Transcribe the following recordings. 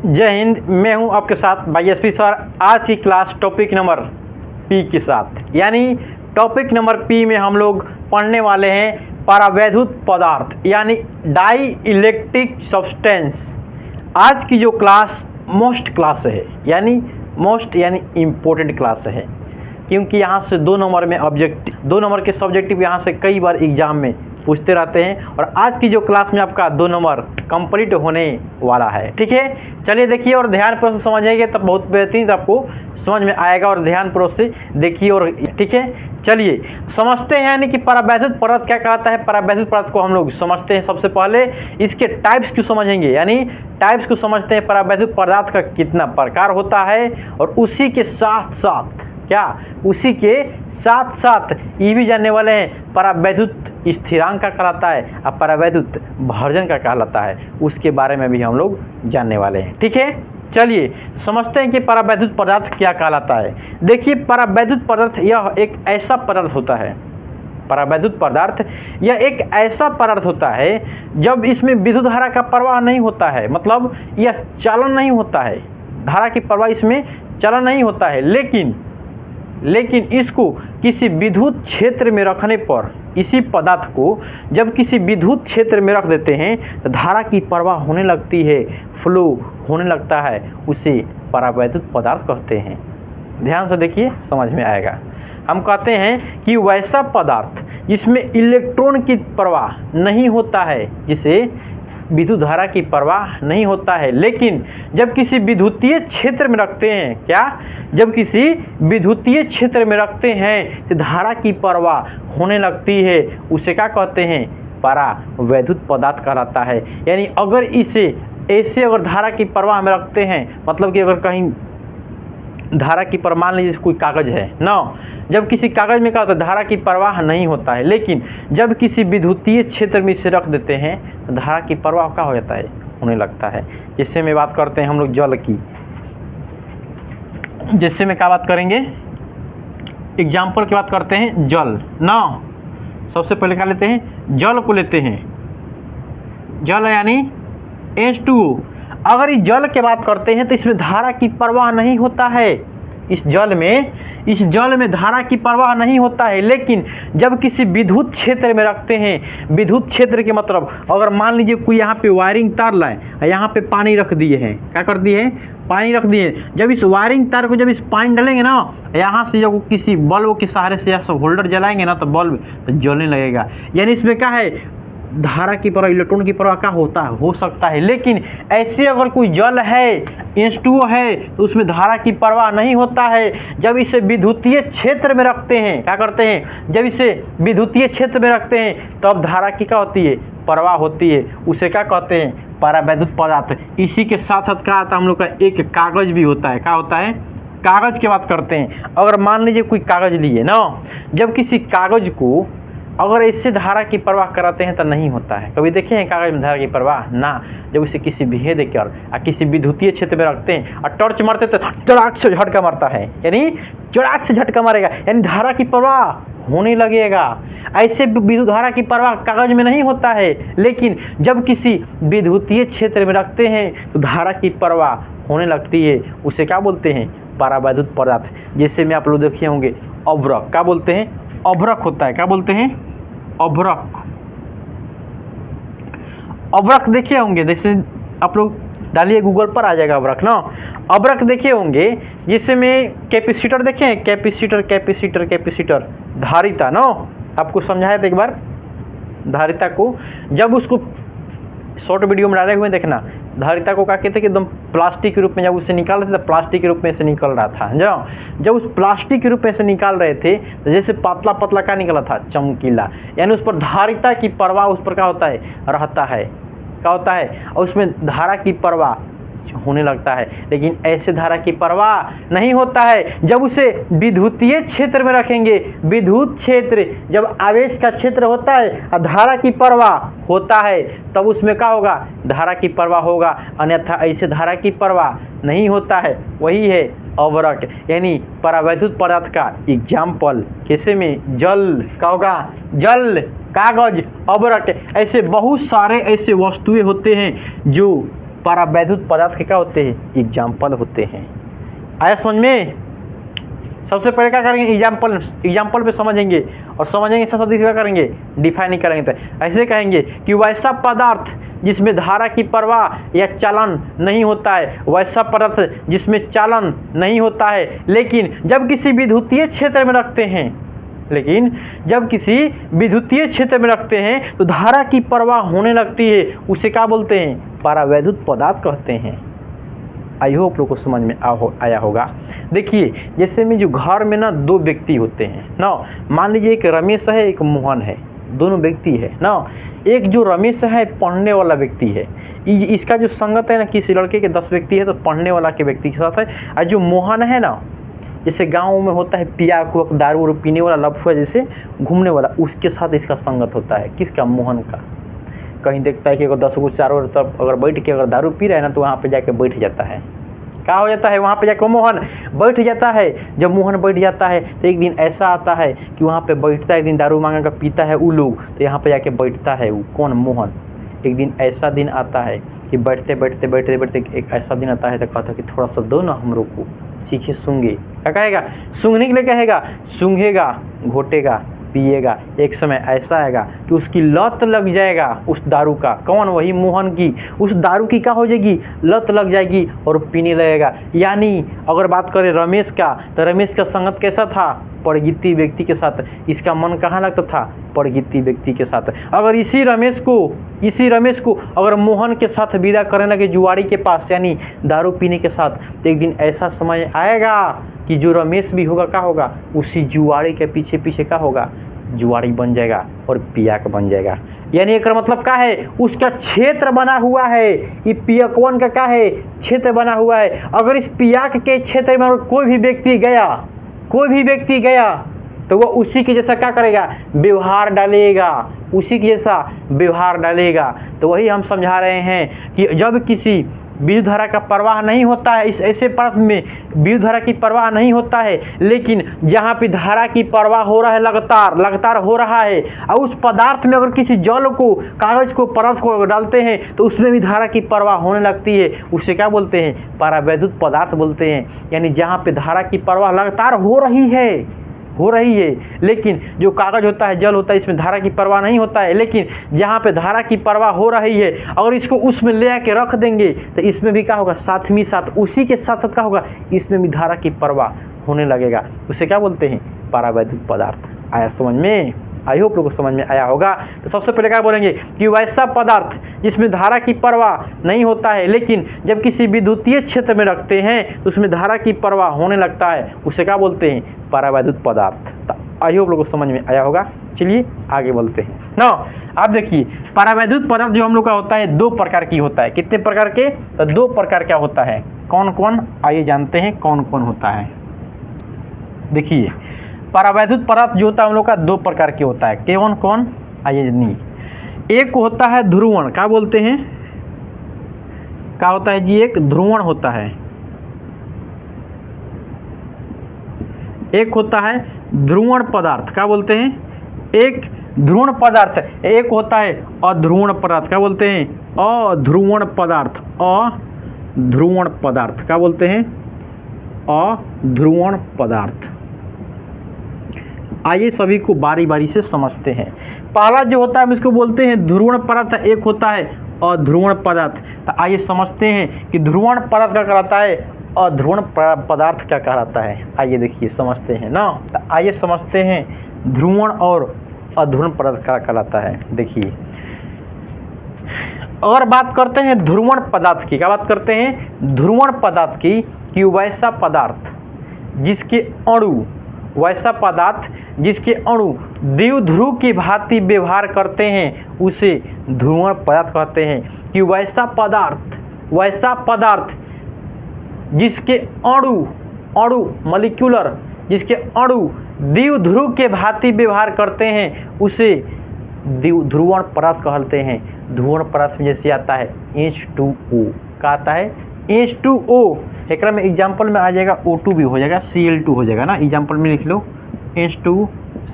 जय हिंद। मैं हूं आपके साथ भाई एस पी सर। आज की क्लास टॉपिक नंबर पी के साथ, यानी टॉपिक नंबर पी में हम लोग पढ़ने वाले हैं परावैद्युत पदार्थ यानी डाई इलेक्ट्रिक सब्सटेंस। आज की जो क्लास मोस्ट क्लास है, यानी मोस्ट यानी इम्पोर्टेंट क्लास है, क्योंकि यहाँ से 2 नंबर में ऑब्जेक्टिव, 2 नंबर के सब्जेक्टिव यहाँ से कई बार एग्जाम में पूछते रहते हैं। और आज की जो क्लास में आपका 2 नंबर कंप्लीट होने वाला है। ठीक है, चलिए देखिए और ध्यानपूर्वक से समझेंगे तब बहुत बेहतरीन आपको समझ में आएगा। और ध्यानपूर्वक से देखिए और ठीक है, चलिए समझते हैं यानी कि परावैद्युत पदार्थ क्या कहता है। परावैद्युत पदार्थ को हम लोग समझते हैं। सबसे पहले इसके टाइप्स को समझेंगे, यानी टाइप्स को समझते हैं। परावैद्युत पदार्थ का कितना प्रकार होता है, और उसी के साथ साथ उसी के साथ साथ ये भी जानने वाले हैं परावैद्युत स्थिरांक का कहलाता है और परावैद्युत भर्जन का कहलाता है। उसके बारे में भी हम लोग जानने वाले हैं। ठीक है, चलिए समझते हैं कि परावैद्युत पदार्थ क्या कहलाता है। देखिए, परावैद्युत पदार्थ यह एक ऐसा पदार्थ होता है, परावैद्युत पदार्थ यह एक ऐसा पदार्थ होता है जब इसमें विद्युत धारा का प्रवाह नहीं होता है, मतलब यह चालन नहीं होता है, धारा की प्रवाह इसमें चालन नहीं होता है, लेकिन इसको किसी विद्युत क्षेत्र में रखने पर, इसी पदार्थ को जब किसी विद्युत क्षेत्र में रख देते हैं तो धारा की प्रवाह होने लगती है, फ्लो होने लगता है, उसे परावैद्युत पदार्थ कहते हैं। ध्यान से देखिए, समझ में आएगा। हम कहते हैं कि वैसा पदार्थ जिसमें इलेक्ट्रॉन की प्रवाह नहीं होता है, जिसे विद्युत धारा की प्रवाह नहीं होता है, लेकिन जब किसी विद्युतीय क्षेत्र में रखते हैं, जब किसी विद्युतीय क्षेत्र में रखते हैं तो धारा की प्रवाह होने लगती है, उसे क्या कहते हैं? परावैद्युत पदार्थ कहलाता है। यानी अगर इसे ऐसे अगर धारा की प्रवाह में रखते हैं, मतलब कि अगर कहीं धारा की प्रवाह, मान लीजिए कोई कागज है ना, जब किसी कागज में क्या होता है, धारा की प्रवाह नहीं होता है, लेकिन जब किसी विद्युतीय क्षेत्र में इसे रख देते हैं तो धारा की प्रवाह क्या हो जाता है? होने लगता है। जिससे में बात करते हैं हम लोग जल की, जिससे में क्या बात करेंगे? एग्जाम्पल की बात करते हैं, जल ना। सबसे पहले क्या लेते हैं? जल को लेते हैं। जल यानी H2O। अगर इस जल की बात करते हैं तो इसमें धारा की प्रवाह नहीं होता है। इस जल में धारा की प्रवाह नहीं होता है, लेकिन जब किसी विद्युत क्षेत्र में रखते हैं, विद्युत क्षेत्र के मतलब अगर मान लीजिए कोई यहाँ पे वायरिंग तार लाए, यहाँ पे पानी रख दिए हैं, क्या कर दिए हैं? पानी रख दिए। जब इस वायरिंग तार को जब इस पानी डालेंगे ना, यहाँ से जब किसी बल्ब के सहारे से या होल्डर जलाएंगे ना, तो बल्ब जलने लगेगा। यानी इसमें क्या है? धारा की प्रवाह, इलेक्ट्रॉन की प्रवाह क्या होता है? हो सकता है। लेकिन ऐसे अगर कोई जल है, H2O है, तो उसमें धारा की प्रवाह नहीं होता है। जब इसे विद्युतीय क्षेत्र में रखते हैं, क्या करते हैं? जब इसे विद्युतीय क्षेत्र में रखते हैं तब धारा की क्या होती है? प्रवाह होती है। उसे क्या कहते हैं? परावैद्युत पदार्थ। इसी के साथ साथ क्या आता है हम लोग का? एक कागज भी होता है। क्या होता है? कागज की बात करते हैं। अगर मान लीजिए कोई कागज लिए ना, जब किसी कागज को अगर इससे धारा की प्रवाह कराते हैं तो नहीं होता है। कभी देखे हैं कागज में धारा की प्रवाह? ना। जब इसे किसी भीहे देकर किसी विद्युतीय क्षेत्र में रखते हैं और टॉर्च मारते तो चड़ाक से झटका मारता है, यानी चड़ाक से झटका मारेगा, यानी धारा की प्रवाह होने लगेगा। ऐसे विद्युत धारा की प्रवाह कागज में नहीं होता है, लेकिन जब किसी विद्युतीय क्षेत्र में रखते हैं तो धारा की प्रवाह होने लगती है। उसे क्या बोलते हैं? परावैद्युत पदार्थ। जैसे में आप लोग देखे होंगे अभ्रक, क्या बोलते हैं? अभ्रक होता है। क्या बोलते हैं? अभ्रक। अभ्रक देखे होंगे, जैसे आप लोग डालिए गूगल पर आ जाएगा अभ्रक ना। अभ्रक देखे होंगे, जिससे में कैपेसिटर देखे हैं, कैपेसिटर धारिता ना, आपको समझाया था एक बार। धारिता को जब उसको शॉर्ट वीडियो में डाले हुए देखना, धारिता को क्या कहते हैं कि एकदम प्लास्टिक के रूप में जब उसे निकाल रहे थे तो प्लास्टिक के रूप में से निकल रहा था। जब उस प्लास्टिक के रूप में से निकाल रहे थे तो जैसे पतला पतला क्या निकला था? चमकीला। यानी उस पर धारिता की प्रवाह उस पर क्या होता है? रहता है। क्या होता है? और उसमें धारा की प्रवाह होने लगता है। लेकिन ऐसे धारा की प्रवाह नहीं होता है। जब उसे विद्युतीय क्षेत्र में रखेंगे, विद्युत क्षेत्र जब आवेश का क्षेत्र होता है और धारा की प्रवाह होता है, तब उसमें क्या होगा? धारा की प्रवाह होगा। अन्यथा ऐसे धारा की प्रवाह नहीं होता है। वही है अवरक, यानी परावैद्युत पदार्थ का एग्जाम्पल। कैसे में? जल का होगा, जल, कागज, अवरक। ऐसे बहुत सारे ऐसे वस्तुएं होते हैं जो परावैद्युत पदार्थ के क्या होते हैं, एग्जाम्पल होते हैं। आया समझ में? सबसे पहले क्या करेंगे, एग्जाम्पल पे समझेंगे और समझेंगे साथ साथ क्या करेंगे, डिफाइन करेंगे। तो ऐसे कहेंगे कि वैसा पदार्थ जिसमें धारा की प्रवाह या चालन नहीं होता है, वैसा पदार्थ जिसमें चालन नहीं होता है, लेकिन जब किसी विद्युतीय क्षेत्र में रखते हैं तो धारा की प्रवाह होने लगती है, उसे क्या बोलते हैं, परावैद्युत पदार्थ कहते हैं। आई होप लोग को समझ में आया होगा। देखिए जैसे में जो घर में ना दो व्यक्ति होते हैं ना, मान लीजिए एक रमेश है एक मोहन है, दोनों व्यक्ति है ना। एक जो रमेश है पढ़ने वाला व्यक्ति है, इसका जो संगत है ना, किसी लड़के के 10 व्यक्ति है तो पढ़ने वाला के व्यक्ति के साथ है। और जो मोहन है ना, जैसे गाँव में होता है पिया कुआ दारू वारू पीने वाला, लफुआ जैसे घूमने वाला, उसके साथ इसका संगत होता है। किसका, मोहन का। कहीं देखता है कि अगर 10 को चारों तरफ अगर बैठ के अगर दारू पी रहा है ना, तो वहाँ पे जाके बैठ जाता है। क्या हो जाता है, वहाँ पे जाकर मोहन बैठ जाता है। जब मोहन बैठ जाता है तो एक दिन ऐसा आता है कि वहाँ पे बैठता है, एक दिन दारू मांगा कर पीता है वो लोग, तो यहाँ पे जाके बैठता है वो कौन, मोहन। एक दिन ऐसा दिन आता है कि बैठते एक ऐसा दिन आता है तो कहता है कि थोड़ा सा दो ना हम लोग को, सीखे सूंघे। क्या कहेगा, सूंघने के लिए कहेगा, सूंघेगा, घोटेगा, पिएगा। एक समय ऐसा आएगा कि उसकी लत लग जाएगा उस दारू का। कौन, वही मोहन की। उस दारू की क्या हो जाएगी, लत लग जाएगी और पीने लगेगा। यानी अगर बात करें रमेश का, तो रमेश का संगत कैसा था, पड़गित्ती व्यक्ति के साथ। इसका मन कहाँ लगता था, पड़गित्ती व्यक्ति के साथ। अगर इसी रमेश को अगर मोहन के साथ विदा करने लगे जुआरी के पास, यानी दारू पीने के साथ, तो एक दिन ऐसा समय आएगा कि जो रमेश भी होगा क्या होगा, उसी जुआरी के पीछे पीछे क्या होगा, जुआरी बन जाएगा और पियाक बन जाएगा। यानी एक मतलब क्या है, उसका क्षेत्र बना हुआ है। ये पियकवन का क्या है, क्षेत्र बना हुआ है। अगर इस पियाक के क्षेत्र में कोई भी व्यक्ति गया तो वो उसी के जैसा क्या करेगा, व्यवहार डालेगा, उसी के जैसा व्यवहार डालेगा। तो वही हम समझा रहे हैं कि जब किसी विद्युत धारा का प्रवाह नहीं होता है, इस ऐसे पदार्थ में विद्युत धारा की प्रवाह नहीं होता है, लेकिन जहाँ पे धारा की प्रवाह हो रहा है लगातार हो रहा है, और उस पदार्थ में अगर किसी जल को, कागज को, परत को डालते हैं तो उसमें भी धारा की प्रवाह होने लगती है। उसे क्या बोलते हैं, परावैद्युत पदार्थ बोलते हैं। यानी जहाँ पे धारा की प्रवाह लगातार हो रही है, लेकिन जो कागज होता है, जल होता है, इसमें धारा की प्रवाह नहीं होता है। लेकिन जहाँ पे धारा की प्रवाह हो रही है, अगर इसको उसमें ले आके रख देंगे तो इसमें भी क्या होगा, उसी के साथ साथ क्या होगा, इसमें भी धारा की प्रवाह होने लगेगा। उसे क्या बोलते हैं, परावैद्युत पदार्थ। आया समझ में? आई होप लोगों को समझ में आया होगा। तो सबसे पहले क्या बोलेंगे कि वैसा पदार्थ जिसमें धारा की प्रवाह नहीं होता है, लेकिन जब किसी विद्युतीय क्षेत्र में रखते हैं तो उसमें धारा की प्रवाह होने लगता है, उसे क्या बोलते हैं, परावैद्युत पदार्थ। तो आई होप लोगों को समझ में आया होगा। चलिए आगे बोलते हैं ना। आप देखिए परावैद्युत पदार्थ जो हम लोग का होता है 2 प्रकार की होता है। कितने प्रकार के, तो 2 प्रकार क्या होता है। कौन कौन, आइए जानते हैं कौन कौन होता है। देखिए परावैद्युत पदार्थ जो होता है हम लोग का 2 प्रकार के होता है। कौन कौन, आइए नहीं। एक होता है ध्रुवण, क्या बोलते हैं, क्या होता है जी, एक ध्रुवण होता है। एक होता है ध्रुवण पदार्थ, क्या बोलते हैं, एक ध्रुवण पदार्थ। एक होता है अध्रुवण पदार्थ, क्या बोलते हैं, अध्रुवण पदार्थ। अध्रुवण पदार्थ क्या बोलते हैं, अध्रुवण पदार्थ। आइए सभी को बारी बारी से समझते हैं। पहला जो होता है हम इसको बोलते हैं ध्रुवण पदार्थ, एक होता है अध्रुवण पदार्थ। तो आइए समझते हैं कि ध्रुवण पदार्थ क्या कहलाता है, अध्रुवण पदार्थ क्या कहलाता है। आइए देखिए समझते हैं ना। तो आइए समझते हैं ध्रुवण और अध्रुवण पदार्थ क्या कहलाता है। देखिए अगर बात करते हैं ध्रुवण पदार्थ की, क्या बात करते हैं, ध्रुवण पदार्थ की, कि वैसा पदार्थ जिसके अणु, वैसा पदार्थ जिसके अणु द्विध्रुव की भांति व्यवहार करते हैं उसे ध्रुवण पदार्थ कहते हैं। कि वैसा पदार्थ जिसके अणु मॉलिक्यूलर, जिसके अणु द्विध्रुव के भांति व्यवहार करते हैं उसे ध्रुवण पदार्थ कहते हैं। ध्रुवण पदार्थ में जैसे आता है H2O, क्या आता है, H2O। एक में एग्जाम्पल में आ जाएगा O2 भी हो जाएगा, Cl2 हो जाएगा ना। एग्जाम्पल में लिख लो H2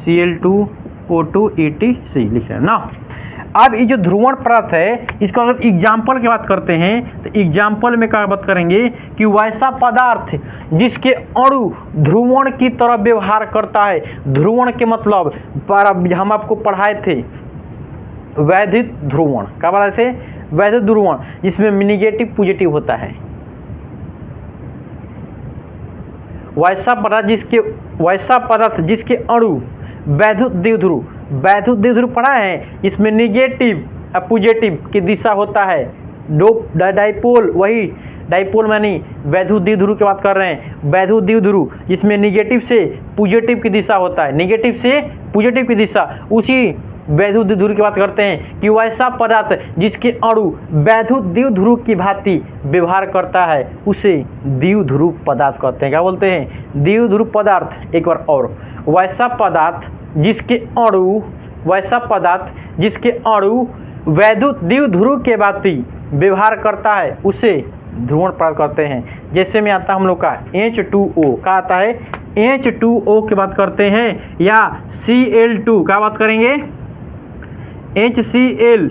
Cl2 O2 ETC लिख लेना ना। अब ये जो ध्रुवण पदार्थ है, इसको अगर एग्जाम्पल की बात करते हैं तो एग्जाम्पल में क्या बात करेंगे कि वैसा पदार्थ जिसके अणु ध्रुवण की तरह व्यवहार करता है। ध्रुवण के मतलब हम आपको पढ़ाए थे वैद्युत ध्रुवण, क्या पढ़ाए थे? वैद्युत ध्रुवण, जिसमें निगेटिव पॉजिटिव होता है। वैसा पदार्थ जिसके अणु वैद्युत द्विध्रुव, वैद्युत द्विध्रुव पढ़ा है, इसमें निगेटिव और पॉजिटिव की दिशा होता है। डाइपोल, वही डाइपोल में नहीं, वैद्युत द्विध्रुव की बात कर रहे हैं। वैद्युत द्विध्रुव जिसमें निगेटिव से पॉजिटिव की दिशा होता है, निगेटिव से पॉजिटिव की दिशा, उसी वैद्युत द्विध्रुव की बात करते हैं कि वैसा पदार्थ जिसके अणु वैद्युत द्विध्रुव की भांति व्यवहार करता है, उसे द्विध्रुव पदार्थ कहते हैं। क्या बोलते हैं? द्विध्रुव पदार्थ। एक बार और, वैसा पदार्थ जिसके अणु वैद्युत द्विध्रुव के भांति व्यवहार करता है, उसे ध्रुवण पदार्थ कहते हैं। जैसे में आता है हम लोग का H2O, का आता है H2O की बात करते हैं, या Cl2 का बात करेंगे, HCl,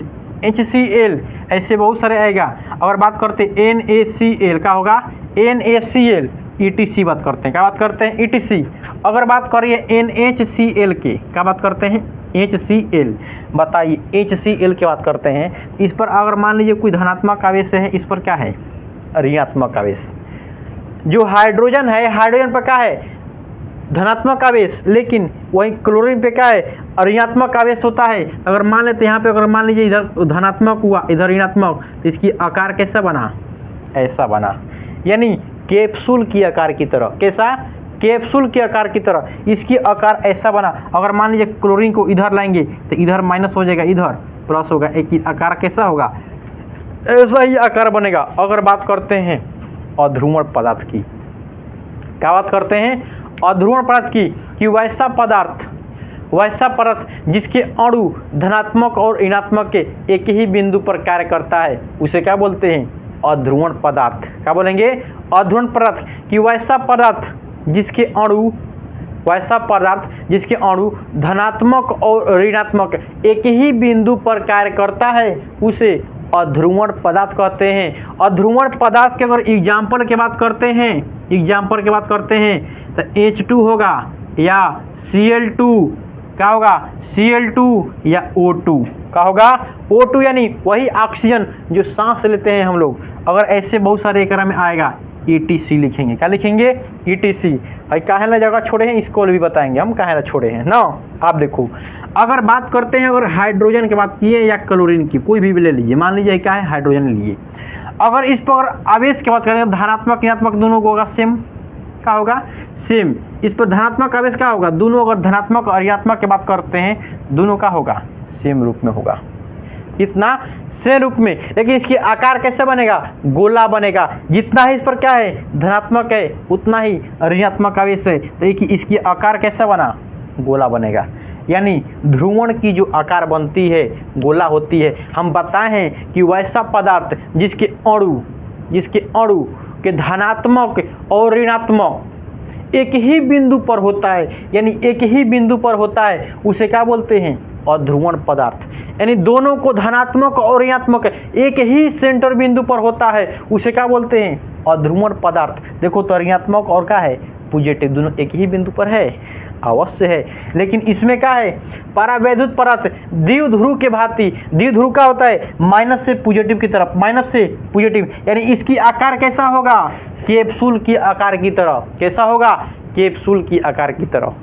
ऐसे बहुत सारे आएगा। अगर बात करते हैं NaCl, का होगा NaCl, ETC बात करते हैं। क्या बात करते हैं? ETC। अगर बात करिए NaCl के, क्या बात करते हैं? HCl। बताइए, HCl की बात करते हैं, इस पर अगर मान लीजिए कोई धनात्मक आवेश है, इस पर क्या है? ऋणात्मक आवेश। जो हाइड्रोजन है, हाइड्रोजन पर क्या है? धनात्मक आवेश, लेकिन वही क्लोरीन पे क्या है? ऋणात्मक आवेश होता है। अगर मान लेते यहाँ पे, अगर मान लीजिए इधर धनात्मक हुआ, इधर ऋणात्मक, तो इसकी आकार कैसा बना? ऐसा बना, यानी कैप्सूल की आकार की तरह। कैसा? कैप्सूल के आकार की तरह इसकी आकार ऐसा बना। अगर मान लीजिए क्लोरीन को इधर लाएंगे तो इधर माइनस हो जाएगा, इधर प्लस होगा, एक ही आकार कैसा होगा? ऐसा ही आकार बनेगा। अगर बात करते हैं अध्रुवण पदार्थ की, क्या बात करते हैं? अध्रुवण पदार्थ की, कि वैसा पदार्थ जिसके अणु धनात्मक और ऋणात्मक के एक ही बिंदु पर कार्य करता है, उसे क्या बोलते हैं? अध्रुवण पदार्थ। क्या बोलेंगे? अध्रुवण पदार्थ। कि वैसा पदार्थ जिसके अणु धनात्मक और ऋणात्मक एक ही बिंदु पर कार्य करता है, उसे अध्रुवण पदार्थ कहते हैं। अध्रुवण पदार्थ के अगर एग्जाम्पल की बात करते हैं तो H2 होगा, या Cl2, क्या होगा? Cl2 या O2, क्या होगा? O2, यानी वही ऑक्सीजन जो सांस लेते हैं हम लोग। अगर ऐसे बहुत सारे एकरा में आएगा, ETC लिखेंगे। क्या लिखेंगे? ETC। भाई काहे ना जगह छोड़े हैं, इसको भी बताएंगे हम काहे ना छोड़े हैं ना। आप देखो, अगर बात करते हैं, अगर हाइड्रोजन की बात की है या क्लोरीन की, कोई भी ले लीजिए, मान लीजिए क्या है? हाइड्रोजन लिए। अगर इस पर आवेश की बात करें, धनात्मक ऋणात्मक दोनों को होगा सेम। क्या होगा? सेम। इस पर धनात्मक आवेश क्या होगा? दोनों अगर धनात्मक और ऋणात्मक की बात करते हैं, दोनों का होगा सेम रूप में होगा। इतना सेम रूप में, लेकिन इसकी आकार कैसे बनेगा? गोला बनेगा। जितना ही इस पर क्या है? धनात्मक है, उतना ही ऋणात्मक आवेश है, तो इसकी आकार कैसा बना? गोला बनेगा। यानी ध्रुवण की जो आकार बनती है, गोला होती है। हम बताए हैं कि वैसा पदार्थ जिसके अणु के धनात्मक और ऋणात्मक एक ही बिंदु पर होता है, यानी एक ही बिंदु पर होता है, उसे क्या बोलते हैं? अध्रुवण पदार्थ। यानी दोनों को धनात्मक और ऋणात्मक एक ही सेंटर बिंदु पर होता है, उसे क्या बोलते हैं? अध्रुवण पदार्थ। देखो तो ऋणात्मक और क्या है? पॉजिटिव, दोनों एक ही बिंदु पर है, अवश्य है। लेकिन इसमें क्या है? परावैद्युत पदार्थ द्विध्रुव के भांति, द्विध्रुव का होता है माइनस से पॉजिटिव की तरफ, माइनस से पॉजिटिव, यानी इसकी आकार कैसा होगा? कैप्सूल की आकार की तरह। कैसा होगा? कैप्सूल की आकार की तरह।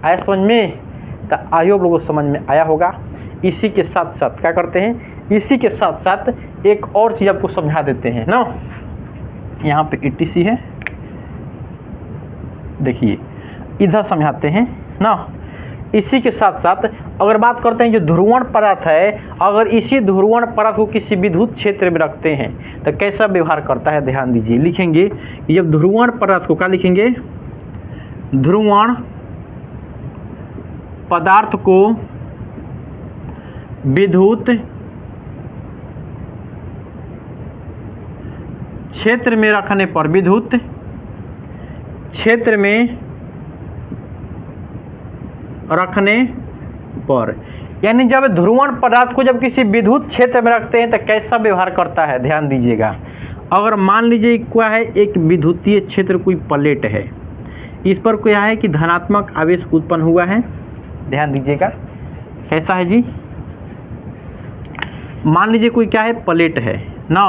आया समझ में? तो आइए आप लोगों को समझ में आया होगा। इसी के साथ साथ क्या करते हैं? इसी के साथ साथ एक और चीज़ आपको समझा देते हैं ना। यहाँ पे ETC है, देखिए इधर समझाते हैं ना। इसी के साथ साथ अगर बात करते हैं जो ध्रुवण पदार्थ है, अगर इसी ध्रुवण पदार्थ को किसी विद्युत क्षेत्र में रखते हैं तो कैसा व्यवहार करता है? ध्यान दीजिए, लिखेंगे कि जब ध्रुवण पदार्थ को, क्या लिखेंगे? ध्रुवण पदार्थ को विद्युत क्षेत्र में रखने पर, विद्युत क्षेत्र में रखने पर यानी जब ध्रुवण पदार्थ को जब किसी विद्युत क्षेत्र में रखते हैं तो कैसा व्यवहार करता है, ध्यान दीजिएगा। अगर मान लीजिए क्या है, एक विद्युतीय क्षेत्र कोई प्लेट है, इस पर क्या है कि धनात्मक आवेश उत्पन्न हुआ है, ध्यान दीजिएगा कैसा है जी। मान लीजिए कोई क्या है, प्लेट है ना,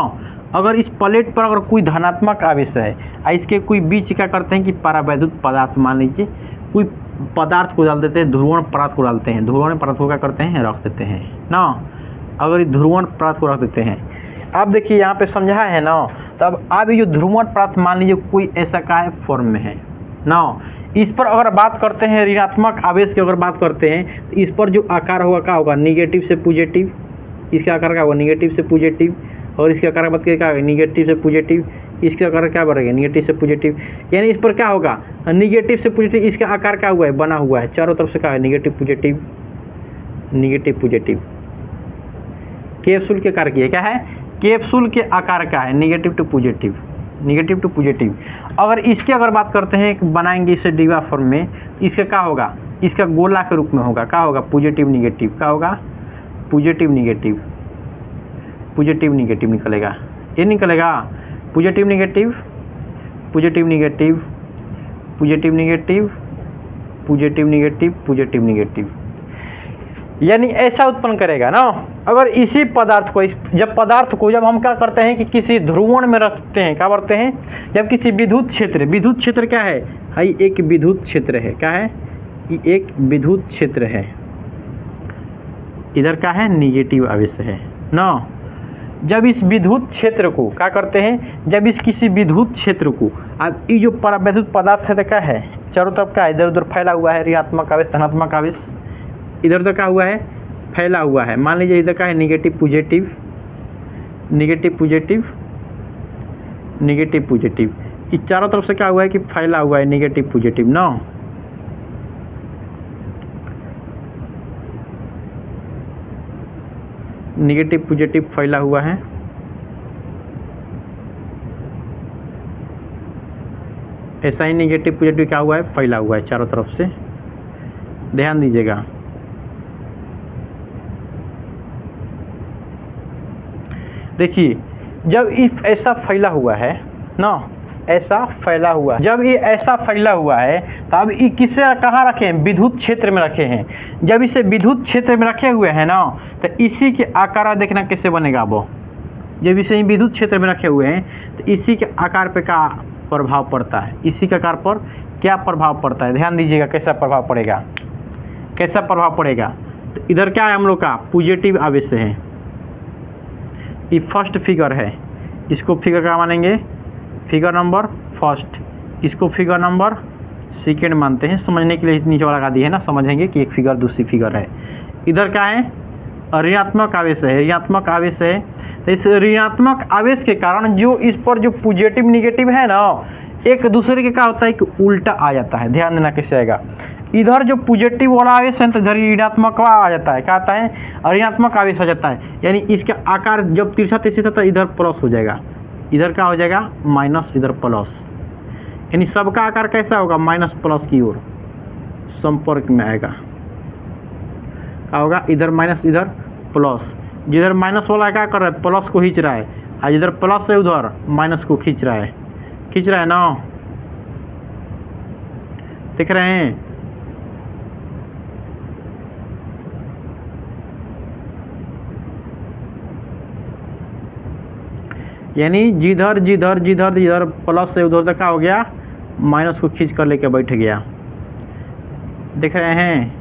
अगर इस प्लेट पर अगर कोई धनात्मक आवेश है, इसके कोई बीच क्या करते हैं कि परावैद्युत पदार्थ, मान लीजिए कोई पदार्थ को डाल देते हैं, ध्रुवण पदार्थ को डालते हैं, ध्रुवण पदार्थ को क्या करते हैं, रख देते हैं ना। अगर ध्रुवण पदार्थ को रख देते हैं, अब देखिए यहाँ पे समझा है ना, तब अब ये जो ध्रुवण पदार्थ मान लीजिए कोई ऐसा का है फॉर्म में है ना, इस पर अगर बात करते हैं ऋणात्मक आवेश की अगर बात करते हैं तो इस पर जो आकार होगा क्या होगा, निगेटिव से पॉजिटिव, इसका आकार क्या होगा, निगेटिव से पॉजिटिव, और इसके आकार बात क्या होगा, निगेटिव से पॉजिटिव, इसका आकार क्या बढ़ेगा, निगेटिव से पॉजिटिव, यानी इस पर क्या होगा, निगेटिव से पॉजिटिव, इसका आकार क्या हुआ है, बना हुआ है, चारों तरफ से क्या है, negative positive, negative positive. Capsule के आकार की है, क्या है, कैप्सूल के आकार का है, negative to positive, negative to positive. अगर इसकी अगर बात करते हैं बनाएंगे इसे डिवा फॉर्म में, इसका क्या होगा, इसका गोला के रूप में होगा, क्या होगा, पॉजिटिव निगेटिव, क्या होगा, पॉजिटिव निगेटिव, पॉजिटिव निगेटिव निकलेगा, ये निकलेगा positive negative, positive negative, positive negative, positive negative, positive negative, यानी ऐसा उत्पन्न करेगा ना। अगर इसी पदार्थ को जब हम क्या करते हैं कि किसी ध्रुवण में रखते हैं, क्या करते हैं, जब किसी विद्युत क्षेत्र क्या है, हाई एक विद्युत क्षेत्र है, क्या है, एक विद्युत क्षेत्र है, इधर क्या है, निगेटिव आवेश है ना। जब इस विद्युत क्षेत्र को क्या करते हैं, जब इस किसी विद्युत क्षेत्र को, अब ये जो परावैद्युत पदार्थ है तो क्या है, चारों तरफ का इधर उधर फैला हुआ है, ऋणात्मक आवेश धनात्मक आवेश इधर उधर क्या हुआ है, फैला हुआ है। मान लीजिए इधर का है negative positive, negative positive, negative positive, इस चारों तरफ से क्या हुआ है कि फैला हुआ है, निगेटिव पॉजिटिव ना। निगेटिव पॉजिटिव फैला हुआ है, ऐसा ही निगेटिव पॉजिटिव क्या हुआ है, फैला हुआ है चारों तरफ से, ध्यान दीजिएगा। देखिए जब इस ऐसा फैला हुआ है ना, ऐसा फैला हुआ, जब ये ऐसा फैला हुआ है तब ये किसे कहाँ रखे हैं, विद्युत क्षेत्र में रखे हैं। जब इसे विद्युत क्षेत्र में रखे हुए हैं ना, तो इसी के आकार देखना कैसे बनेगा वो, जब इसे विद्युत क्षेत्र में रखे हुए हैं तो इसी के आकार पे क्या प्रभाव पड़ता है, इसी के आकार पर क्या प्रभाव पड़ता है, ध्यान दीजिएगा कैसा प्रभाव पड़ेगा, कैसा प्रभाव पड़ेगा। तो इधर क्या है हम लोग का पॉजिटिव आवेश है, ये फर्स्ट फिगर है, इसको फिगर क्या मानेंगे, फिगर नंबर फर्स्ट, इसको फिगर नंबर सेकेंड मानते हैं, समझने के लिए नीचे वाला लगा दी है ना, समझेंगे कि एक फिगर दूसरी फिगर है। इधर क्या है, ऋणात्मक आवेश है, ऋणात्मक आवेश है, तो इस ऋणात्मक आवेश के कारण जो इस पर जो पॉजिटिव निगेटिव है ना, एक दूसरे के क्या होता है कि उल्टा आ जाता है, ध्यान देना कैसे आएगा। इधर जो पॉजिटिव वाला आवेश है तो इधर ऋणात्मक आ जाता है, क्या आता है, ऋणात्मक आवेश आ जाता है, यानी इसका आकार जब तिरछा तिरछा था इधर प्लस हो जाएगा, इधर क्या हो जाएगा माइनस, इधर प्लस, यानी सबका आकार कैसा होगा, माइनस प्लस की ओर संपर्क में आएगा, क्या होगा, इधर माइनस इधर प्लस, जिधर माइनस वाला क्या कर रहा है, प्लस को खींच रहा है, और जिधर प्लस है उधर माइनस को खींच रहा है ना, दिख रहे हैं। यानी जिधर जिधर जिधर जिधर प्लस से उधर तक क्या हो गया, माइनस को खींच कर लेके बैठ गया, देख रहे हैं,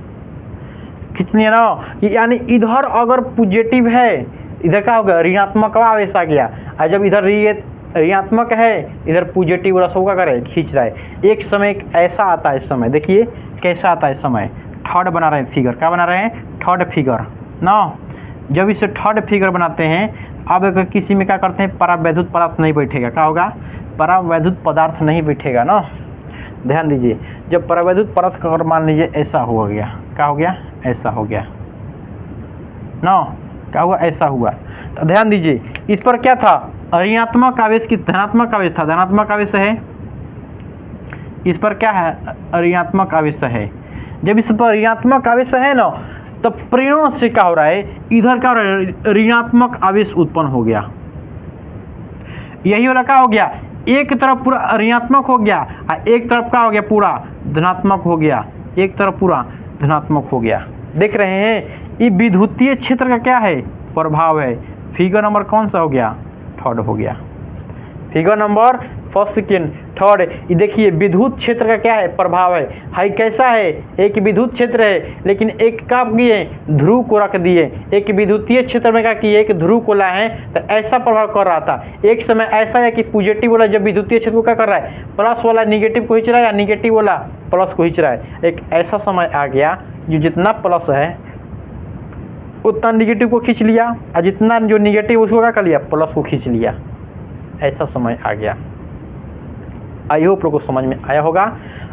खींचनी है ना। यानी इधर अगर पॉजिटिव है इधर क्या होगा, ऋणात्मक आवेश आ गया, और जब इधर ऋणात्मक है इधर पॉजिटिव रस होगा, करे खींच रहा है। एक समय ऐसा आता है, इस समय देखिए कैसा आता है, इस समय थर्ड बना रहे हैं फिगर, क्या बना रहे हैं, थर्ड फिगर ना। जब इसे थर्ड फिगर बनाते हैं, अब अगर किसी में क्या करते हैं, परावैद्युत पदार्थ नहीं बैठेगा, क्या होगा, परावैद्युत पदार्थ नहीं बैठेगा ना, ध्यान दीजिए। जब परावैद्युत पदार्थ अगर मान लीजिए ऐसा हो गया, क्या हो गया, ऐसा हो गया ना, क्या हुआ, ऐसा हुआ, तो ध्यान दीजिए इस पर क्या था, ऋणात्मक आवेश की धनात्मक आवेश था, धनात्मक आवेश है, इस पर क्या है, ऋणात्मक आवेश है। जब इस पर ऋणात्मक आवेश है ना, तो प्रेरण से क्या हो रहा है, इधर क्या हो रहा है, ऋणात्मक आवेश उत्पन्न हो गया। यही वाला क्या हो गया, एक तरफ पूरा ऋणात्मक हो गया और एक तरफ क्या हो गया, पूरा धनात्मक हो गया, एक तरफ पूरा धनात्मक हो गया। देख रहे हैं, ये विद्युतीय क्षेत्र का क्या है, प्रभाव है। फिगर नंबर कौन सा हो गया, थर्ड हो गया। Figure number first second third, ये देखिए विद्युत क्षेत्र का क्या है, प्रभाव है। हाई कैसा है, एक विद्युत क्षेत्र है लेकिन एक क्या किए, ध्रुव को रख दिए। एक विद्युतीय क्षेत्र में क्या किए, एक ध्रुव को लाए, तो ऐसा प्रभाव कर रहा था। एक समय ऐसा है कि पॉजिटिव वाला जब विद्युतीय क्षेत्र को क्या कर रहा है, प्लस वाला निगेटिव को खींच रहा है या निगेटिव वाला प्लस को खींच रहा है। एक ऐसा समय आ गया जो जितना प्लस है उतना निगेटिव को खींच लिया और जितना जो निगेटिव उसको क्या कर लिया, प्लस को खींच लिया। ऐसा समय आ गया। आई होप लोगों को समझ में आया होगा।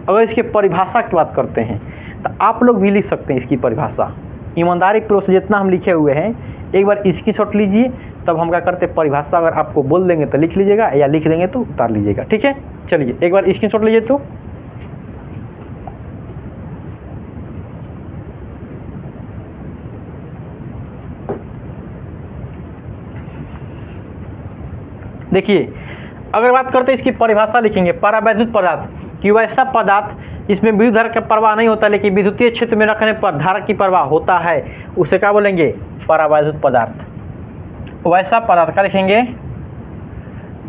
अगर इसके परिभाषा की बात करते हैं तो आप लोग भी लिख सकते हैं इसकी परिभाषा। ईमानदारी पूर्वक से जितना हम लिखे हुए हैं एक बार इसकी शॉट लीजिए, तब हम क्या करते हैं परिभाषा अगर आपको बोल देंगे तो लिख लीजिएगा या लिख देंगे तो उतार लीजिएगा। ठीक है, चलिए एक बार इसकी शॉट लीजिए। तो देखिए, अगर बात करते हैं इसकी परिभाषा लिखेंगे, परावैद्युत पदार्थ कि वैसा पदार्थ जिसमें विद्युत धारा का प्रवाह नहीं होता लेकिन विद्युतीय क्षेत्र में रखने पर धारा की प्रवाह होता है, उसे क्या बोलेंगे, परावैद्युत पदार्थ। वैसा पदार्थ क्या लिखेंगे,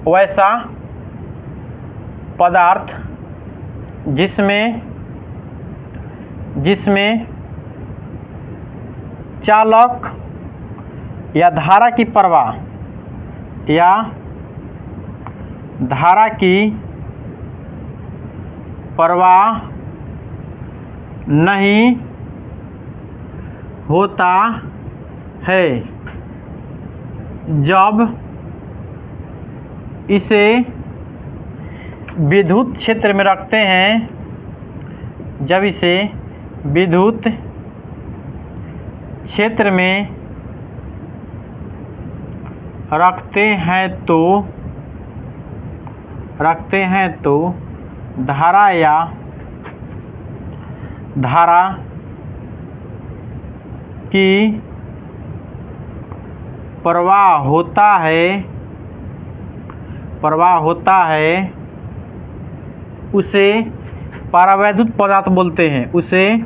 वैसा पदार्थ जिसमें चालक या धारा की प्रवाह नहीं होता है, जब इसे विद्युत क्षेत्र में रखते हैं, रखते हैं तो धारा की प्रवाह होता है, उसे परावैद्युत पदार्थ बोलते हैं। उसे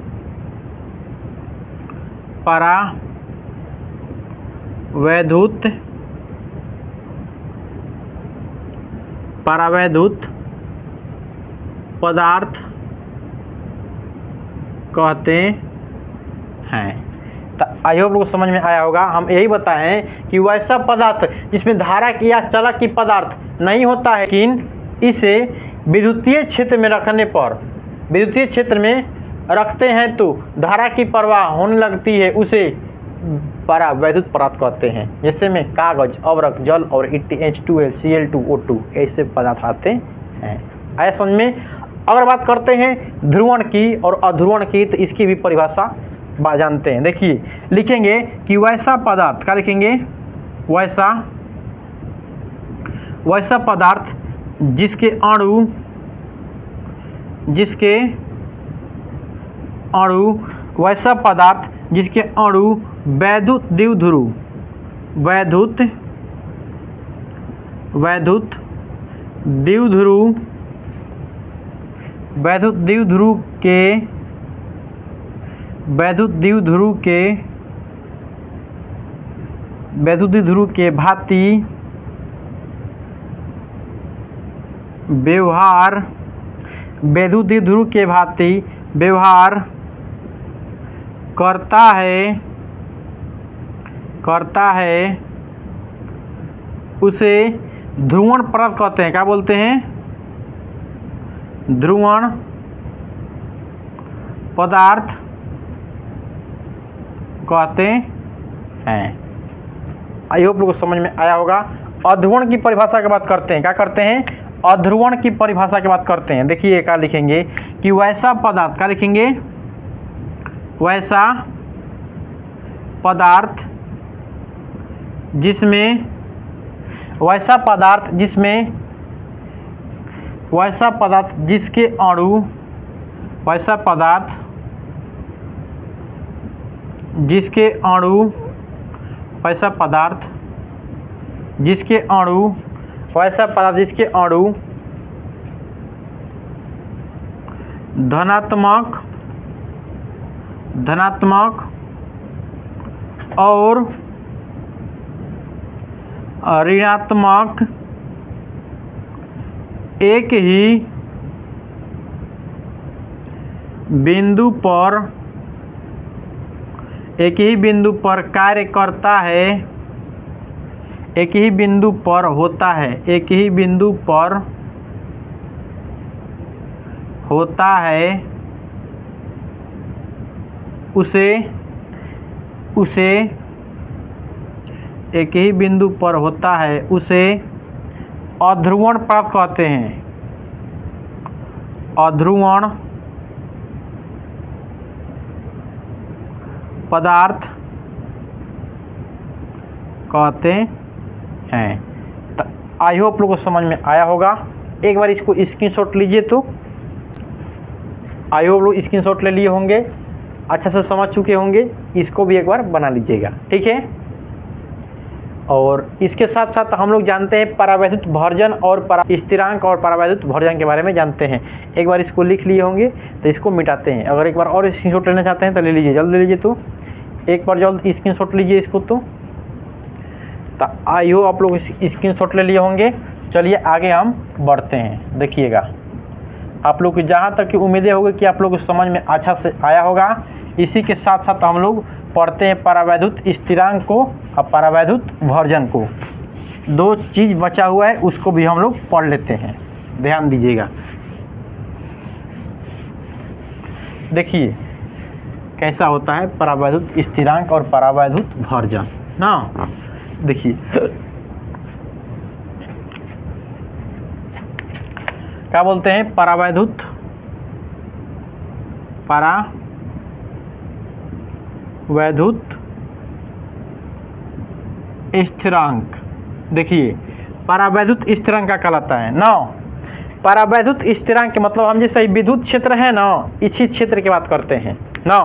परावैद्युत पदार्थ कहते हैं। तो आई होप लोग समझ में आया होगा। हम यही बताएं कि वैसा पदार्थ जिसमें धारा या चालक की पदार्थ नहीं होता है, लेकिन इसे विद्युतीय क्षेत्र में रखते हैं तो धारा की प्रवाह होने लगती है, उसे परावैद्युत पदार्थ कहते हैं। जैसे में कागज, अवरक, जल और H2L, Cl2, O2 ऐसे पदार्थ आते हैं। आया समझ में। अगर बात करते हैं ध्रुवण की और अध्रुवण की, तो इसकी भी परिभाषा जानते हैं। देखिए, लिखेंगे कि वैसा पदार्थ, क्या लिखेंगे, वैसा पदार्थ जिसके अणु वैद्युत द्विध्रुव के भांति व्यवहार करता है, उसे ध्रुवण पदार्थ कहते हैं। क्या बोलते हैं, ध्रुवण पदार्थ कहते हैं। आई होप लोगों को समझ में आया होगा। अध्रुवण की परिभाषा की बात करते हैं। क्या करते हैं, अध्रुवण की परिभाषा की बात करते हैं। देखिए क्या लिखेंगे कि वैसा पदार्थ, क्या लिखेंगे, वैसा पदार्थ जिसमें जिसके अणु वैसा पदार्थ जिसके अणु वैसा पदार्थ जिसके अणु धनात्मक और ऋणात्मक एक ही बिंदु पर कार्य करता है, एक ही बिंदु पर होता है, एक ही बिंदु पर होता है, उसे एक ही बिंदु पर होता है, उसे अध्रुवण पदार्थ कहते हैं। अध्रुवण पदार्थ कहते हैं। तो आई होप लोगों को समझ में आया होगा। एक बार इसको स्क्रीनशॉट लीजिए। तो आई होप लोग स्क्रीनशॉट ले लिए होंगे, अच्छा से समझ चुके होंगे। इसको भी एक बार बना लीजिएगा, ठीक है। और इसके साथ साथ हम लोग जानते हैं परावैद्युत भर्जन और स्थिरांक और परावैद्युत भर्जन के बारे में जानते हैं। एक बार इसको लिख लिए होंगे तो इसको मिटाते हैं। अगर एक बार और स्क्रीनशॉट लेना चाहते हैं तो ले लीजिए, जल्द ले लीजिए। तो एक बार जल्द स्क्रीनशॉट लीजिए इसको। तो आई हो आप लोग स्क्रीनशॉट ले लिए होंगे। चलिए आगे हम बढ़ते हैं। देखिएगा, आप लोग की जहाँ तक की उम्मीदें होगी कि आप लोग को समझ में अच्छा से आया होगा। इसी के साथ साथ हम लोग पढ़ते हैं परावैद्युत स्थिरांक को और परावैद्युत भर्जन को। दो चीज़ बचा हुआ है, उसको भी हम लोग पढ़ लेते हैं। ध्यान दीजिएगा, देखिए कैसा होता है परावैद्युत स्थिरांक और परावैद्युत भर्जन ना। देखिए क्या बोलते हैं, परावैद्युत स्थिरांक। देखिए परावैद्युत स्थिरांक क्या कहलाता है ना। परावैद्युत स्थिरांक के मतलब हम जैसे विद्युत क्षेत्र है ना, इसी क्षेत्र की बात करते हैं ना।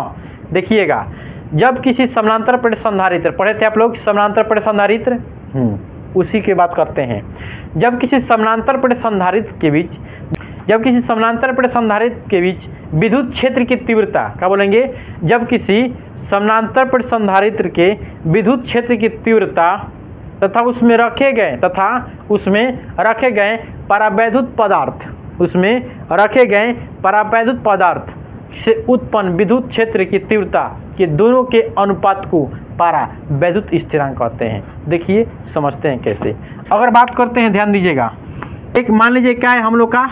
देखिएगा, जब किसी समानांतर प्लेट संधारित्र पढ़े थे आप लोग, समानांतर प्लेट संधारित्र, उसी की बात करते हैं। जब किसी समानांतर प्लेट संधारित्र के बीच विद्युत क्षेत्र की तीव्रता, क्या बोलेंगे, जब किसी समानांतर प्लेट संधारित्र के विद्युत क्षेत्र की तीव्रता तथा उसमें रखे गए परावैद्युत पदार्थ से उत्पन्न विद्युत क्षेत्र की तीव्रता के दोनों के अनुपात को परावैद्युत स्थिरांक कहते हैं। देखिए समझते हैं कैसे। अगर बात करते हैं, ध्यान दीजिएगा, एक मान लीजिए क्या है हम लोग का,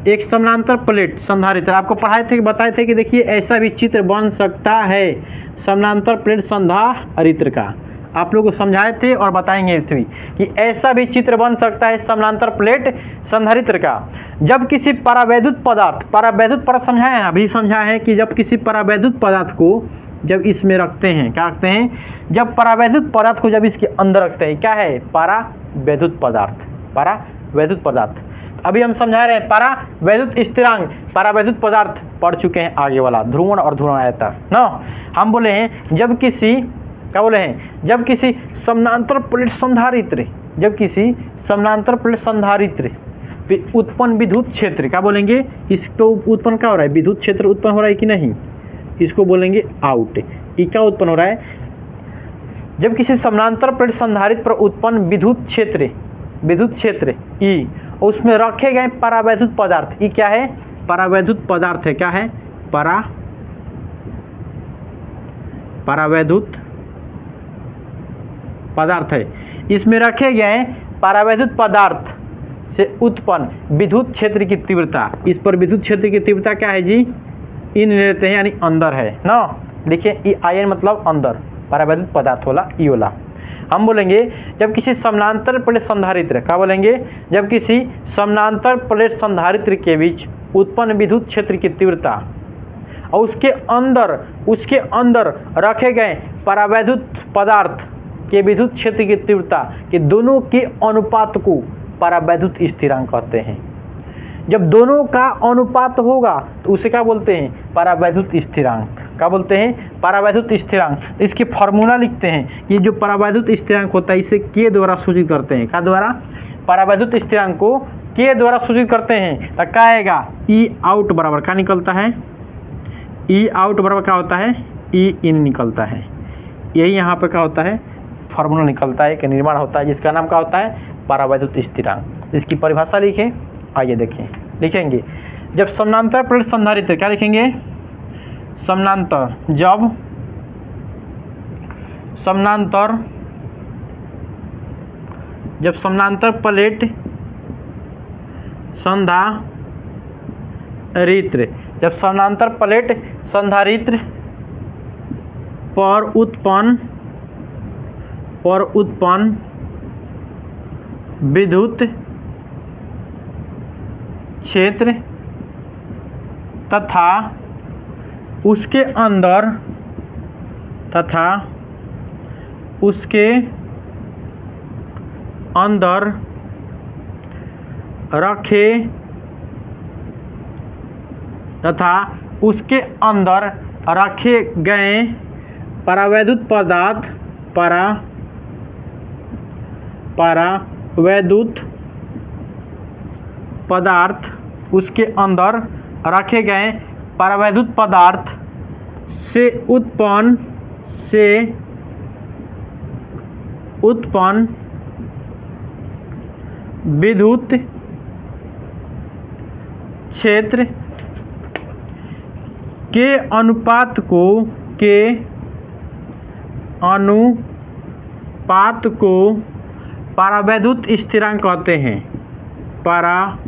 एक समानांतर प्लेट संधारित्र। आपको बताए थे कि देखिए ऐसा भी चित्र बन सकता है समानांतर प्लेट संधारित्र का। आप लोगों को समझाए थे और बताएंगे भी कि ऐसा भी चित्र बन सकता है समानांतर प्लेट संधारित्र का, जब किसी परावैद्युत पदार्थ समझाए हैं, अभी समझाया है कि जब किसी परावैद्युत पदार्थ को जब इसमें रखते हैं, क्या रखते हैं, जब परावैद्युत पदार्थ को जब इसके अंदर रखते हैं, क्या है, परावैद्युत पदार्थ। अभी हम समझा रहे हैं परावैद्युत स्थिरांक, परावैद्युत पदार्थ पढ़ चुके हैं, आगे वाला ध्रुवण और ध्रुवण आयतन ना। हम बोले हैं जब किसी समानांतर प्लेट संधारित्र पे उत्पन्न विद्युत क्षेत्र, क्या बोलेंगे, इसको उत्पन्न क्या हो रहा है, विद्युत क्षेत्र उत्पन्न हो रहा है कि नहीं, इसको बोलेंगे आउट। ये क्या उत्पन्न हो रहा है, जब किसी समानांतर प्लेट संधारित्र पर उत्पन्न विद्युत क्षेत्र ई और उसमें रखे गए परावैद्युत पदार्थ, ये क्या है, परावैद्युत पदार्थ है, क्या है, परावैद्युत पदार्थ है। इसमें रखे गए परावैद्युत पदार्थ से उत्पन्न विद्युत क्षेत्र की तीव्रता, इस पर विद्युत क्षेत्र की तीव्रता क्या है जी, इन लेते हैं, यानी अंदर है ना। देखिए ई आयन मतलब अंदर, परावैद्युत पदार्थ वाला ई वाला। हम बोलेंगे जब किसी समानांतर प्लेट संधारित्र, क्या बोलेंगे, जब किसी समानांतर प्लेट संधारित्र के बीच उत्पन्न विद्युत क्षेत्र की तीव्रता और उसके अंदर रखे गए परावैद्युत पदार्थ के विद्युत क्षेत्र की तीव्रता के दोनों के अनुपात को परावैद्युत स्थिरांक कहते हैं। जब दोनों का अनुपात होगा तो उसे क्या बोलते हैं, परावैद्युत स्थिरांक। क्या बोलते हैं, परावैद्युत स्थिरांक, तो इसकी फॉर्मूला लिखते हैं। ये जो परावैद्युत स्थिरांक होता है इसे के द्वारा सूचित करते हैं। क्या द्वारा? परावैद्युत स्थिरांक को के द्वारा सूचित करते हैं। तो क्या आएगा? ई आउट बराबर क्या निकलता है? ई आउट बराबर क्या होता है? ई इन निकलता है। यही यहाँ पे क्या होता है? फार्मूला निकलता है कि निर्माण होता है, जिसका नाम क्या होता है? परावैद्युत स्थिरांक। इसकी परिभाषा लिखें, आइए देखें। लिखेंगे जब समानांतर प्लेट संधारित्र, क्या लिखेंगे? समानांतर, जब समानांतर प्लेट संधारित्र, जब समानांतर प्लेट संधारित्र पर उत्पन्न विद्युत क्षेत्र तथा उसके अंदर रखे गए परावैद्युत पदार्थ, उसके अंदर रखे गए परावैद्युत पदार्थ से उत्पन्न विद्युत क्षेत्र के अनुपात को परावैद्युत स्थिरांक कहते हैं। परावैद्युत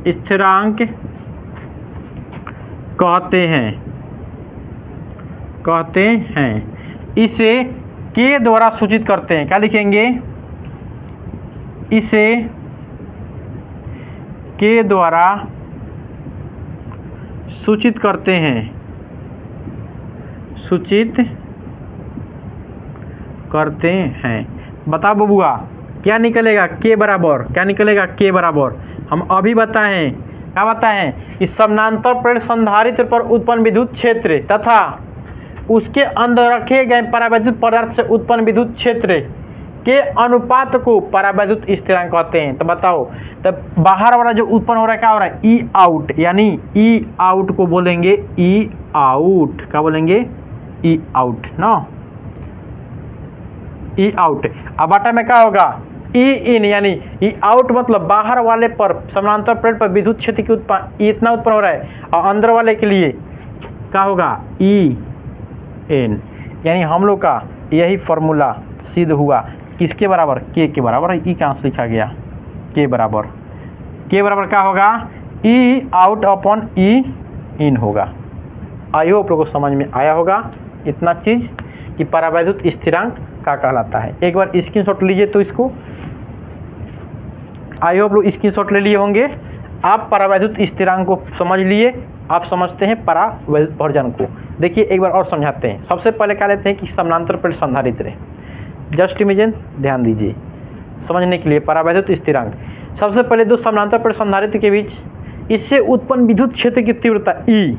स्थिरांक कहते हैं। इसे के द्वारा सूचित करते हैं। क्या लिखेंगे? इसे के द्वारा सूचित करते हैं। बताओ बबुआ, क्या निकलेगा? के बराबर क्या निकलेगा? के बराबर हम अभी बताएं। क्या बताएं? इस समानांतर प्लेट संधारित्र पर उत्पन्न विद्युत क्षेत्र तथा उसके अंदर रखे गए परावैद्युत पदार्थ से उत्पन्न विद्युत क्षेत्र के अनुपात को परावैद्युत स्थिरांक कहते हैं। तो बताओ, तब बाहर वाला जो उत्पन्न हो रहा है क्या हो रहा है? ई आउट, यानी ई आउट को बोलेंगे ई आउट। क्या बोलेंगे? ई आउट ना, ई आउट। अब बटा में क्या होगा? ई इन, यानी ई आउट मतलब बाहर वाले पर समानांतर प्लेट पर विद्युत क्षेत्र की इतना उत्पन्न हो रहा है, और अंदर वाले के लिए क्या होगा? E N. यानी हम लोग का यही फॉर्मूला सिद्ध हुआ। किसके बराबर? के बराबर। ई कहाँ से लिखा गया? के बराबर क्या होगा? ई आउट अपॉन ई इन होगा। आई होप लोगों को समझ में आया होगा इतना चीज़ कि परावैद्युत स्थिरांक क्या कहलाता है। एक बार स्क्रीनशॉट लीजिए। तो इसको आई होप लोग स्क्रीनशॉट ले लिए होंगे। आप परावैद्युत स्थिरांक को समझ लिए, आप समझते हैं परावर्जन को। देखिए एक बार और समझाते हैं। सबसे पहले क्या लेते हैं कि समानांतर प्लेट संधारित्र। जस्ट इमेजिन, ध्यान दीजिए समझने के लिए। परावैद्युत स्थिरांक, सबसे पहले दो समानांतर प्लेट संधारित्र के बीच इससे उत्पन्न विद्युत क्षेत्र की तीव्रता ई,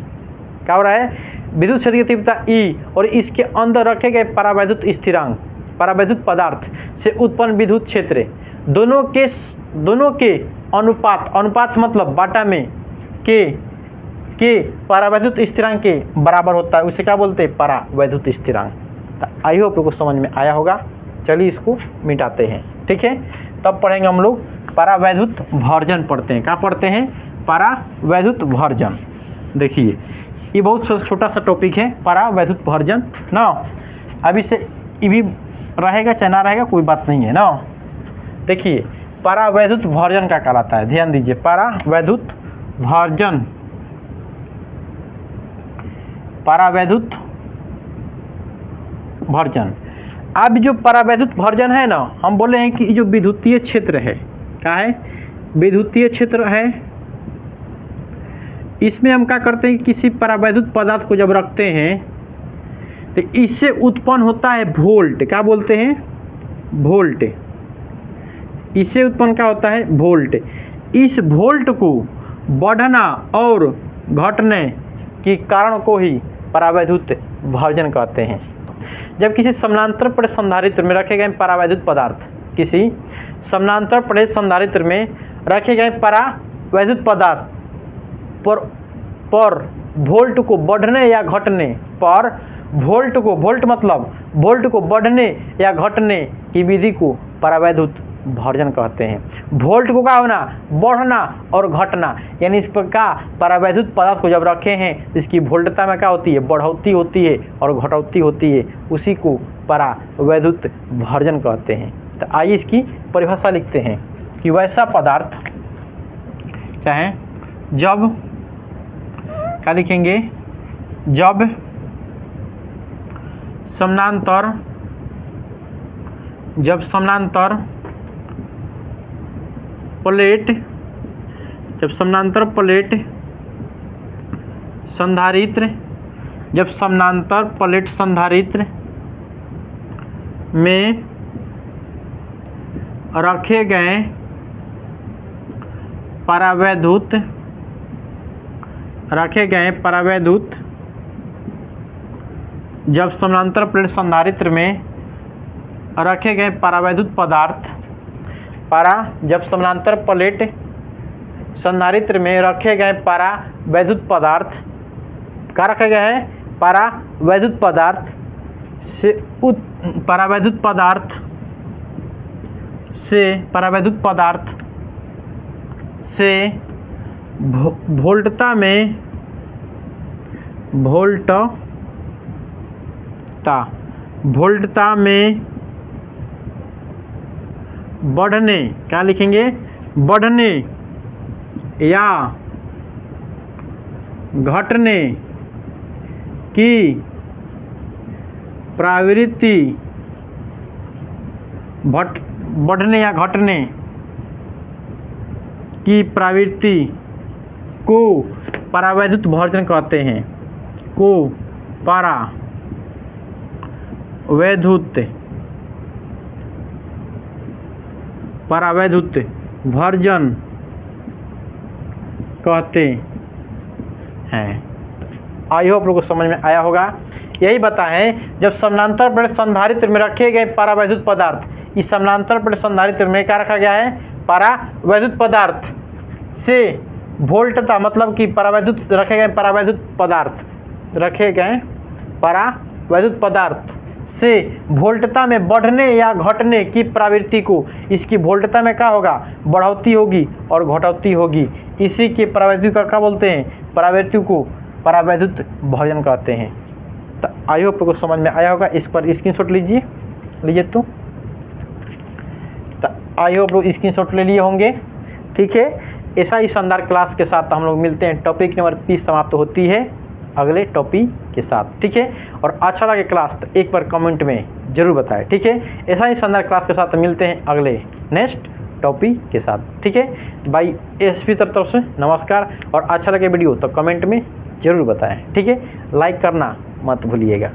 क्या हो रहा है? विद्युत क्षेत्र की तीव्रता ई, और इसके अंदर रखे गए परावैद्युत स्थिरांक, परावैद्युत पदार्थ से उत्पन्न विद्युत क्षेत्र, दोनों के अनुपात मतलब बाटा में के परावैद्युत स्थिरांक के बराबर होता है। उसे क्या बोलते हैं? परावैद्युत स्थिरांक। आई होप लोगों को समझ में आया होगा। चलिए इसको मिटाते हैं, ठीक है। तब पढ़ेंगे हम लोग परावैद्युत भर्जन पढ़ते हैं। क्या पढ़ते हैं? परावैद्युत भर्जन। देखिए ये बहुत छोटा सा टॉपिक है, परावैद्युत भर्जन ना। अभी से ये भी रहेगा चाहे ना रहेगा कोई बात नहीं है ना। देखिए परावैद्युत भर्जन क्या कहलाता है, ध्यान दीजिए। परावैद्युत भर्जन। अब जो परावैद्युत भर्जन है ना, हम बोले हैं कि जो विद्युतीय क्षेत्र है, क्या है? विद्युतीय क्षेत्र है। इसमें हम क्या करते हैं कि किसी परावैद्युत पदार्थ को जब रखते हैं तो इससे उत्पन्न होता है वोल्ट। क्या बोलते हैं? वोल्ट। इससे उत्पन्न क्या होता है? वोल्ट। इस वोल्ट को बढ़ना और घटने के कारण को ही परावैद्युत विभाजन कहते हैं। जब किसी समानांतर प्लेट संधारित्र में रखे गए परावैद्युत पदार्थ, किसी समानांतर प्लेट संधारित्र में रखे गए परावैद्युत पदार्थ पर वोल्ट को बढ़ने या घटने पर वोल्ट मतलब वोल्ट को बढ़ने या घटने की विधि को परावैद्युत विभाजन कहते हैं। वोल्ट को क्या होना, बढ़ना और घटना, यानी इस प्रकार परावैद्युत पदार्थ को जब रखे हैं इसकी वोल्टता में क्या होती है, बढ़ोतरी होती है और घटौती होती है, उसी को परावैद्युत विभाजन कहते हैं। तो आइए इसकी परिभाषा लिखते हैं कि वैसा पदार्थ क्या है, जब क्या लिखेंगे, जब समानांतर प्लेट संधारित्र में रखे गए परावैद्युत जब समानांतर प्लेट संधारित्र में रखे गए परावैद्युत पदार्थ जब समानांतर प्लेट संधारित्र में रखे गए परावैद्युत पदार्थ क्या रखे गए हैं, परावैद्युत पदार्थ से वोल्टता में बढ़ने, क्या लिखेंगे, बढ़ने या घटने की प्रवृत्ति को परावैद्युत विभाजन कहते हैं, को परावैद्युत विभाजन कहते हैं। आई होप लोगों को समझ में आया होगा। यही बताएं, जब समानांतर प्लेट संधारित्र में रखे गए परावैद्युत पदार्थ, इस समानांतर प्लेट संधारित्र में क्या रखा गया है, परावैद्युत पदार्थ से वोल्टता मतलब कि रखे गए परावैद्युत पदार्थ से वोल्टता में बढ़ने या घटने की प्रवृत्ति को, इसकी वोल्टता में क्या होगा, बढ़ोतरी होगी और घटौती होगी, इसी के परावैद्युत का क्या बोलते हैं, प्रवृत्ति को परावैद्युत विभाजन कहते हैं। तो आई होप को समझ में आया होगा। इस पर स्क्रीनशॉट लीजिए तो आई होप लोग स्क्रीनशॉट ले लिए होंगे। ठीक है, ऐसा ही शानदार क्लास के साथ हम लोग मिलते हैं। टॉपिक नंबर 20 समाप्त होती है अगले टॉपिक के साथ। ठीक है, और अच्छा लगे क्लास तो एक बार कमेंट में जरूर बताएं। ठीक है, ऐसा ही शानदार क्लास के साथ मिलते हैं अगले नेक्स्ट टॉपिक के साथ। ठीक है, बाई एसपी तरफ से नमस्कार, और अच्छा लगे वीडियो तो कमेंट में जरूर बताएं। ठीक है, लाइक करना मत भूलिएगा।